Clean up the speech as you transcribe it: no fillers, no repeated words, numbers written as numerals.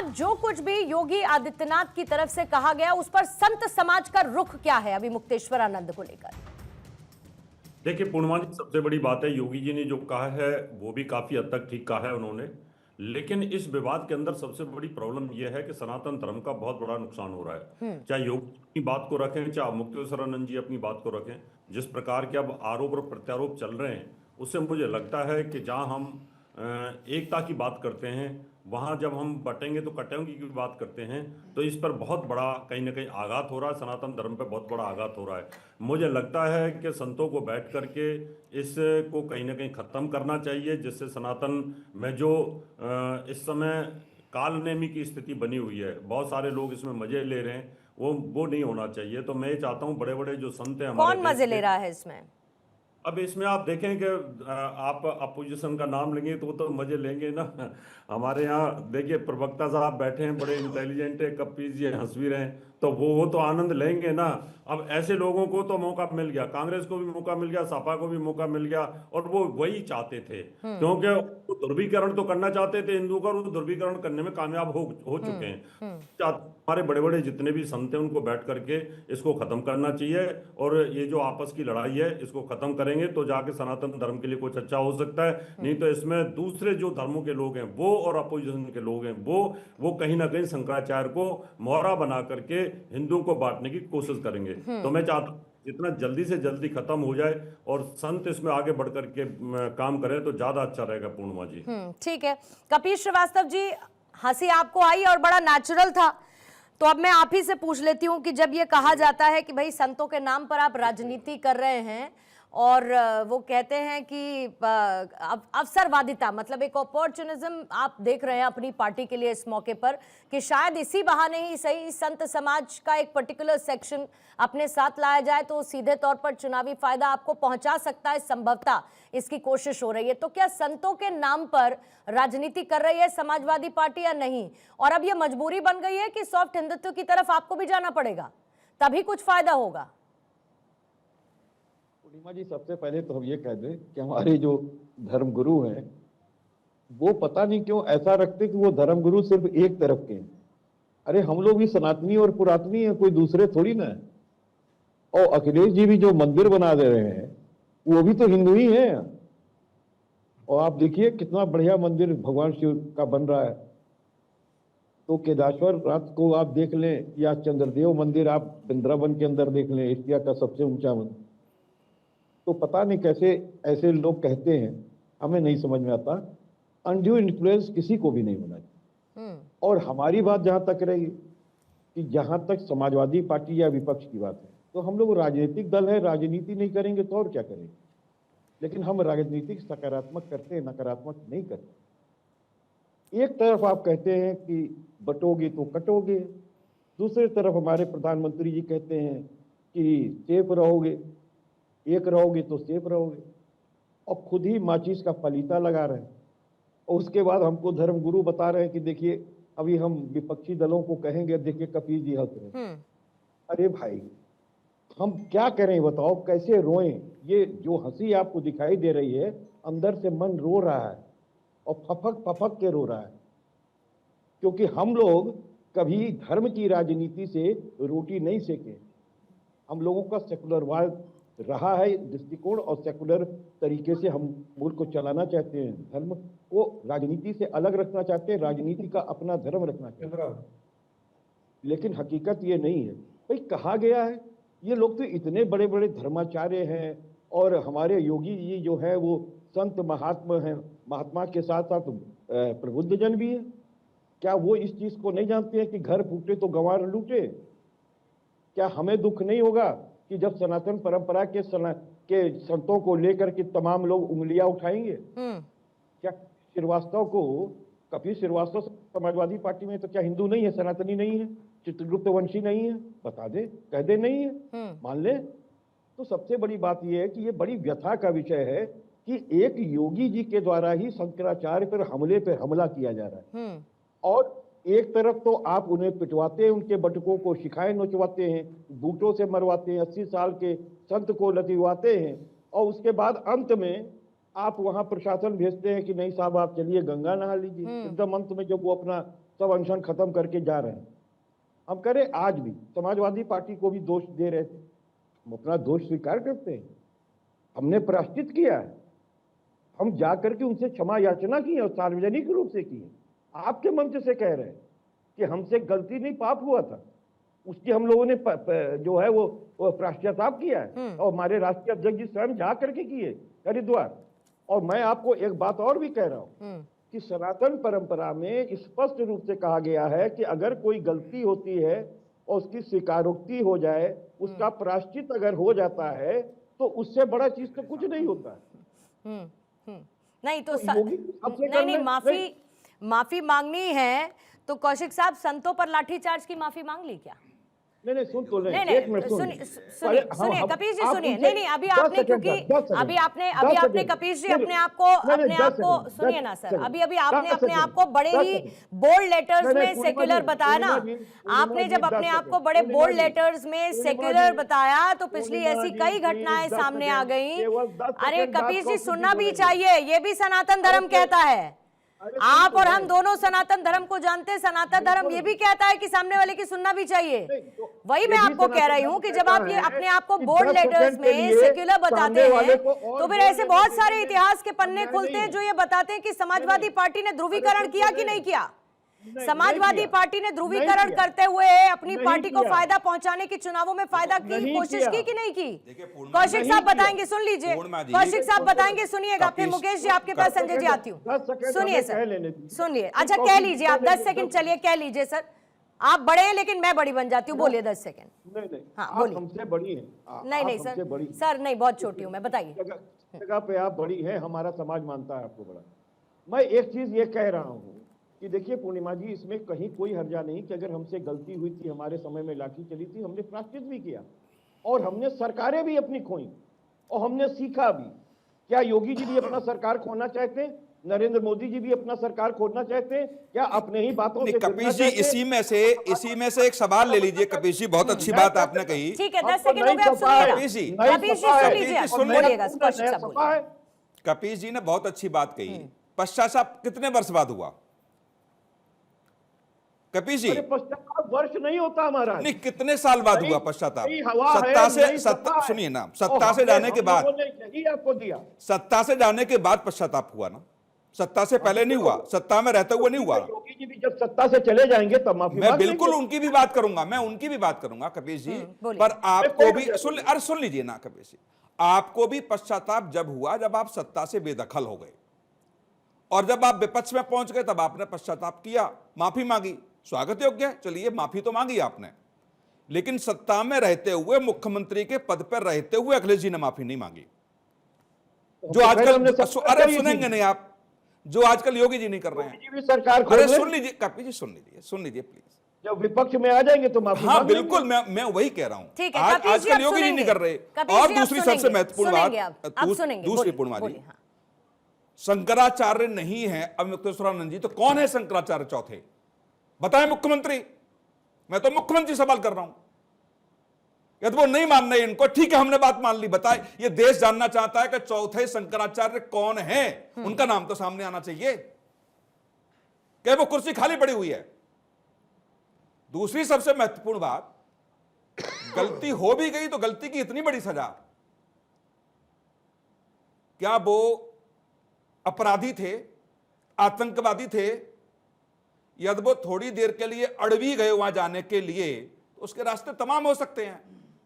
आज जो कुछ भी योगी आदित्यनाथ की तरफ से कहा गया उस पर संत समाज का रुख क्या है अभी मुक्तेश्वरानंद को लेकर? देखिए पूर्णिमा जी, सबसे बड़ी बात है योगी जी ने जो कहा है वो भी काफी हद तक ठीक कहा है उन्होंने। लेकिन इस विवाद के अंदर सबसे बड़ी प्रॉब्लम यह है कि सनातन धर्म का बहुत बड़ा नुकसान हो रहा है। चाहे योगी जी अपनी बात को रखें, चाहे मुक्तेश्वरानंद जी अपनी बात को रखें, जिस प्रकार के अब आरोप और प्रत्यारोप चल रहे हैं उससे मुझे लगता है कि जहां हम एकता की बात करते हैं, वहां जब हम बटेंगे तो कटेंगे की बात करते हैं, तो इस पर बहुत बड़ा कहीं ना कहीं आघात हो रहा है, सनातन धर्म पर बहुत बड़ा आघात हो रहा है। मुझे लगता है कि संतों को बैठ करके इसको कहीं ना कहीं खत्म करना चाहिए, जिससे सनातन में जो इस समय कालनेमी की स्थिति बनी हुई है, बहुत सारे लोग इसमें मजे ले रहे हैं, वो नहीं होना चाहिए। तो मैं ये चाहता हूँ बड़े बड़े जो संत हैं हमारे कौन देश मजे ले के, रहा है इसमें? अब इसमें आप देखें कि आप अपोजिशन का नाम लेंगे तो वो तो मजे लेंगे ना। हमारे यहाँ देखिए प्रवक्ता साहब बैठे हैं, बड़े इंटेलिजेंट है, कप्पी जी हंस भी रहे हैं, तो वो तो आनंद लेंगे ना। अब ऐसे लोगों को तो मौका मिल गया, कांग्रेस को भी मौका मिल गया, सपा को भी मौका मिल गया, और वो वही चाहते थे, क्योंकि वो ध्रुवीकरण तो करना चाहते थे हिंदू का, और वो ध्रुवीकरण करने में कामयाब हो चुके हैं। हमारे बड़े बड़े जितने भी संत हैं उनको बैठ करके इसको खत्म करना चाहिए, और ये जो आपस की लड़ाई है इसको खत्म करेंगे तो जाके सनातन धर्म के लिए कुछ अच्छा हो सकता है। नहीं तो इसमें दूसरे जो धर्मों के लोग हैं वो और अपोजिशन के लोग हैं वो कहीं ना कहीं शंकराचार्य को मोहरा बना करके हिंदुओं को बांटने की कोशिश करेंगे। तो मैं चाहता हूं जितना जल्दी से जल्दी खत्म हो जाए और संत इसमें आगे बढ़ करके काम करें तो ज्यादा अच्छा रहेगा। पूर्णिमा जी, ठीक है। कपिल श्रीवास्तव जी, हंसी आपको आई और बड़ा नेचुरल था, तो अब मैं आप ही से पूछ लेती हूं कि जब ये कहा जाता है कि भाई संतों के नाम पर आप राजनीति कर रहे हैं और वो कहते हैं कि अवसरवादिता, मतलब एक अपॉर्चुनिज्म आप देख रहे हैं अपनी पार्टी के लिए इस मौके पर, कि शायद इसी बहाने ही सही संत समाज का एक पर्टिकुलर सेक्शन अपने साथ लाया जाए तो सीधे तौर पर चुनावी फायदा आपको पहुंचा सकता है, संभवतः इसकी कोशिश हो रही है। तो क्या संतों के नाम पर राजनीति कर रही है समाजवादी पार्टी या नहीं? और अब यह मजबूरी बन गई है कि सॉफ्ट हिंदुत्व की तरफ आपको भी जाना पड़ेगा, तभी कुछ फायदा होगा? पूर्णिमा जी, सबसे पहले तो हम ये कह दें कि हमारे जो धर्मगुरु हैं वो पता नहीं क्यों ऐसा रखते कि वो धर्मगुरु सिर्फ एक तरफ के हैं। अरे हम लोग भी सनातनी और पुरातनी हैं, कोई दूसरे थोड़ी ना है। और अखिलेश जी भी जो मंदिर बना दे रहे हैं वो भी तो हिंदू ही हैं। और आप देखिए कितना बढ़िया मंदिर भगवान शिव का बन रहा है। तो केदारेश्वर रात को आप देख लें, या चंद्रदेव मंदिर आप वृंदावन के अंदर देख लें, एशिया का सबसे ऊंचा मंदिर। तो पता नहीं कैसे ऐसे लोग कहते हैं, हमें नहीं समझ में आता। अनड्यू इन्फ्लुएंस किसी को भी नहीं होना चाहिए। और हमारी बात जहां तक रही कि जहां तक समाजवादी पार्टी या विपक्ष की बात है, तो हम लोग राजनीतिक दल है, राजनीति नहीं करेंगे तो और क्या करेंगे। लेकिन हम राजनीतिक सकारात्मक करते हैं, नकारात्मक नहीं करते। एक तरफ आप कहते हैं कि बटोगे तो कटोगे, दूसरी तरफ हमारे प्रधानमंत्री जी कहते हैं कि सेफ रहोगे, एक रहोगे तो सेफ रहोगे, और खुद ही माचिस का पलीता लगा रहे हैं। और उसके बाद हमको धर्मगुरु बता रहे हैं कि देखिए अभी हम विपक्षी दलों को कहेंगे, देखिए कपिल जी हंस रहे हैं। अरे भाई, हम क्या करें बताओ, कैसे रोएं? ये जो हंसी आपको दिखाई दे रही है, अंदर से मन रो रहा है और फपक फपक के रो रहा है। क्योंकि हम लोग कभी धर्म की राजनीति से रोटी नहीं सेके। हम लोगों का सेकुलरवाद रहा है दृष्टिकोण, और सेकुलर तरीके से हम मुल्क को चलाना चाहते हैं, धर्म को राजनीति से अलग रखना चाहते हैं, राजनीति का अपना धर्म रखना चाहते हैं। लेकिन हकीकत ये नहीं है। भाई कहा गया है, ये लोग तो इतने बड़े बड़े धर्माचार्य हैं, और हमारे योगी जी जो है वो संत महात्मा हैं, महात्मा के साथ साथ प्रबुद्ध जन भी है। क्या वो इस चीज को नहीं जानते हैं कि घर फूटे तो गंवार लूटे? क्या हमें दुख नहीं होगा कि जब सनातन परंपरा के संतों को लेकर के तमाम लोग उंगलियां उठाएंगे? क्या श्रीवास्तव को, कपिल श्रीवास्तव समाजवादी पार्टी में तो क्या हिंदू नहीं है, सनातनी नहीं है, चित्रगुप्त वंशी नहीं है? बता दे, कह दे नहीं है, मान ले। तो सबसे बड़ी बात यह है कि ये बड़ी व्यथा का विषय है कि एक योगी जी के द्वारा ही शंकराचार्य पर हमला किया जा रहा है। और एक तरफ तो आप उन्हें पिटवाते हैं, उनके बटुकों को शिखाएं नोचवाते हैं, बूटों से मरवाते हैं, 80 साल के संत को लतिवाते हैं, और उसके बाद अंत में आप वहां प्रशासन भेजते हैं कि नहीं साहब आप चलिए गंगा नहा लीजिए। एकदम अंत में जब वो अपना सब अनशन खत्म करके जा रहे हैं। हम कह रहे आज भी समाजवादी पार्टी को भी दोष दे रहे थे, हम अपना दोष स्वीकार करते हैं, हमने प्रायश्चित किया है, हम जा करके उनसे क्षमा याचना की और सार्वजनिक रूप से की है। आपके मंच से कह रहे हैं कि हमसे गलती नहीं, पाप हुआ था, उसकी हम लोगों ने जो है वो पश्चाताप किया है, और हमारे राष्ट्रीय अध्यक्ष जी स्वयं जा करके किए हरिद्वार। और मैं आपको एक बात और भी कह रहा हूं कि सनातन परंपरा में स्पष्ट रूप से कहा गया है कि अगर कोई गलती होती है और उसकी स्वीकारोक्ति हो जाए, उसका प्रायश्चित अगर हो जाता है, तो उससे बड़ा चीज तो कुछ नहीं होता है। नहीं तो नहीं, माफी मांगनी है तो कौशिक साहब संतों पर लाठीचार्ज की माफी मांग ली क्या? नहीं सुन तो ले, नहीं एक मिनट सुनिए कपीश जी, सुनिए। नहीं अभी आपने, क्योंकि अभी आपने कपीश जी अपने आप को सुनिए ना सर, अभी आपने अपने आप को बड़े ही बोल्ड लेटर्स में सेक्युलर बताया ना। आपने जब अपने आप को बड़े बोल्ड लेटर्स में सेक्युलर बताया तो पिछली ऐसी कई घटनाएं सामने आ गई। अरे कपीश जी सुनना भी चाहिए, ये भी सनातन धर्म कहता है। आप और हम दोनों सनातन धर्म को जानते हैं। सनातन धर्म ये भी कहता है कि सामने वाले की सुनना भी चाहिए। वही मैं आपको कह रही हूँ कि जब आप ये अपने आप को बोल्ड लेटर्स में सेक्युलर बताते हैं तो फिर ऐसे बहुत सारे इतिहास के पन्ने खुलते हैं जो ये बताते हैं कि समाजवादी पार्टी ने ध्रुवीकरण किया कि नहीं किया। समाजवादी पार्टी ने ध्रुवीकरण करते हुए अपनी पार्टी को फायदा पहुंचाने की, चुनावों में फायदा की कोशिश की कि नहीं की? कौशिक साहब बताएंगे, सुन लीजिए। कौशिक साहब बताएंगे, सुनिएगा। फिर मुकेश जी आपके पास, संजय जी आती हूँ। सुनिए सर, सुनिए। अच्छा कह लीजिए आप, 10 सेकंड चलिए, कह लीजिए सर। आप बड़े हैं लेकिन मैं बड़ी बन जाती हूँ, बोलिए 10 सेकंड। नहीं हाँ बोलिए। हमसे बड़ी है। नहीं सर नहीं, बहुत छोटी हूँ मैं, बताइए। जगह पे आप बड़ी है, हमारा समाज मानता है आपको बड़ा। मैं एक चीज ये कह रहा हूँ कि देखिए पूर्णिमा जी, इसमें कहीं कोई हर्जा नहीं कि अगर हमसे गलती हुई थी, हमारे समय में लाठी चली थी, हमने प्रायश्चित भी किया और हमने सरकारें भी अपनी खोई और हमने सीखा भी। क्या योगी जी भी अपना सरकार खोना चाहते हैं? नरेंद्र मोदी जी भी अपना सरकार खोलना चाहते हैं? क्या अपने ही बातों से कपीश जी इसी में से एक सवाल ले लीजिए। कपीश जी बहुत अच्छी बात आपने कही। ठीक है, 10 सेकंड हो गए, आप सुनिएगा। कपीश जी सुन लीजिए, बोलिएगा। कपीश जी ने बहुत अच्छी बात कही। पश्चाताप कितने वर्ष बाद हुआ कपीश जी? पश्चाताप वर्ष नहीं होता हमारा। नहीं, कितने साल बाद हुआ पश्चाताप? सुनिए ना, सत्ता से जाने के बाद, आपको दिया सत्ता से जाने के बाद पश्चाताप हुआ ना, सत्ता से पहले नहीं हुआ, सत्ता में रहते हुए नहीं हुआ। योगी जी भी जब सत्ता से चले जाएंगे तब माफी मैं बिल्कुल उनकी भी बात करूंगा, मैं उनकी भी बात करूंगा कपीश जी। पर आपको भी सुन लीजिए ना कपीश जी, आपको भी पश्चाताप जब हुआ जब आप सत्ता से बेदखल हो गए, और जब आप विपक्ष में पहुंच गए तब आपने पश्चाताप किया, माफी मांगी, स्वागत योग्य है। चलिए माफी तो मांगी आपने, लेकिन सत्ता में रहते हुए, मुख्यमंत्री के पद पर रहते हुए अखिलेश जी ने माफी नहीं मांगी। जो आजकल, अरे सुनेंगे नहीं आप, जो आजकल योगी जी नहीं कर रहे हैं। सरकार, अरे सुन लीजिए कपी जी, सुन लीजिए प्लीज। जब विपक्ष में आ जाएंगे तो माफी। हाँ बिल्कुल, मैं वही कह रहा हूं। आजकल योगी जी नहीं कर रहे। और दूसरी सबसे महत्वपूर्ण बात, दूसरी पूर्णिमा जी, शंकराचार्य नहीं है अवधेश्वरानंद जी, तो कौन है शंकराचार्य चौथे? बताएं मुख्यमंत्री। मैं तो मुख्यमंत्री सवाल कर रहा हूं। यदि वो नहीं मान रहे इनको, ठीक है हमने बात मान ली, बताए। ये देश जानना चाहता है कि चौथे शंकराचार्य कौन है, उनका नाम तो सामने आना चाहिए। क्या वो कुर्सी खाली पड़ी हुई है? दूसरी सबसे महत्वपूर्ण बात, गलती हो भी गई तो गलती की इतनी बड़ी सजा। क्या वो अपराधी थे, आतंकवादी थे? यदि वो थोड़ी देर के लिए अड़ भी गए वहां जाने के लिए, तो उसके रास्ते तमाम हो सकते हैं।